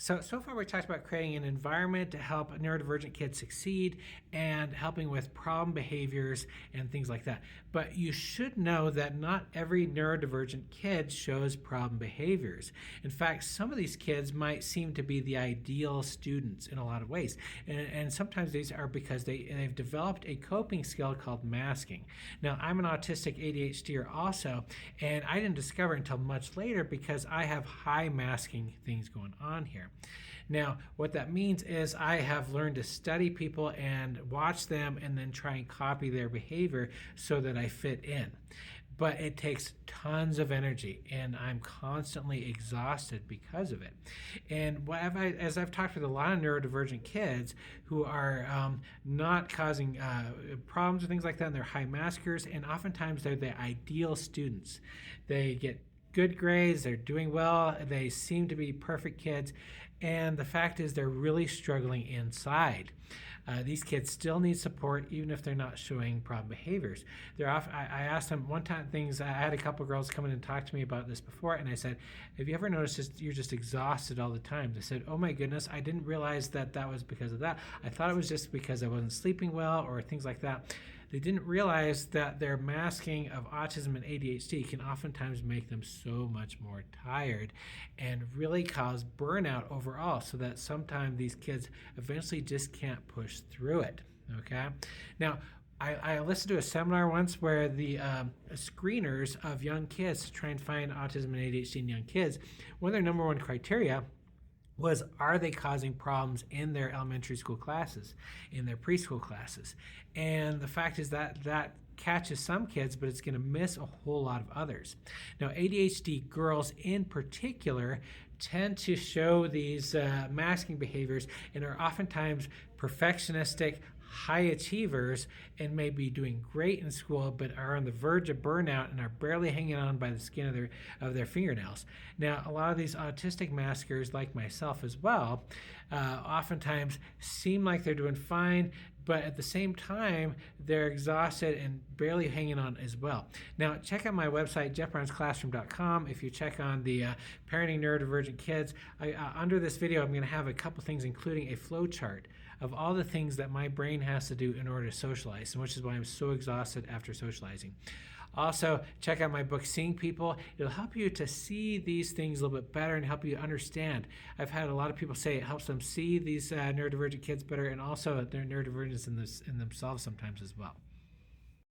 So far we talked about creating an environment to help neurodivergent kids succeed and helping with problem behaviors and things like that. But you should know that not every neurodivergent kid shows problem behaviors. In fact, some of these kids might seem to be the ideal students in a lot of ways. And sometimes these are because they've developed a coping skill called masking. Now, I'm an autistic ADHDer also, and I didn't discover it until much later because I have high masking things going on here. Now, what that means is I have learned to study people and watch them and then try and copy their behavior so that I fit in. But it takes tons of energy, and I'm constantly exhausted because of it. And as I've talked with a lot of neurodivergent kids who are not causing problems or things like that, and they're high maskers, and oftentimes they're the ideal students. They get good grades, they're doing well, they seem to be perfect kids, and the fact is they're really struggling inside. These kids still need support even if they're not showing problem behaviors. I asked them one time I had a couple girls come in and talk to me about this before, and I said, have you ever noticed you're just exhausted all the time? They said, oh my goodness, I didn't realize that was because of that. I thought it was just because I wasn't sleeping well or things like that. They didn't realize that their masking of autism and ADHD can oftentimes make them so much more tired and really cause burnout overall, so that sometimes these kids eventually just can't push through it, okay? Now, I listened to a seminar once where the screeners of young kids to try and find autism and ADHD in young kids, one of their number one criteria was, are they causing problems in their elementary school classes, in their preschool classes? And the fact is that catches some kids, but it's going to miss a whole lot of others. Now, ADHD girls in particular tend to show these masking behaviors and are oftentimes perfectionistic, high achievers, and may be doing great in school but are on the verge of burnout and are barely hanging on by the skin of their fingernails. Now, a lot of these autistic maskers, like myself as well, oftentimes seem like they're doing fine, but at the same time, they're exhausted and barely hanging on as well. Now, check out my website, jeffbrownsclassroom.com. If you check on the Parenting Neurodivergent Kids, under this video, I'm going to have a couple things, including a flow chart of all the things that my brain has to do in order to socialize, and which is why I'm so exhausted after socializing. Also, check out my book, Seeing People. It'll help you to see these things a little bit better and help you understand. I've had a lot of people say it helps them see these neurodivergent kids better, and also their neurodivergence in themselves sometimes as well.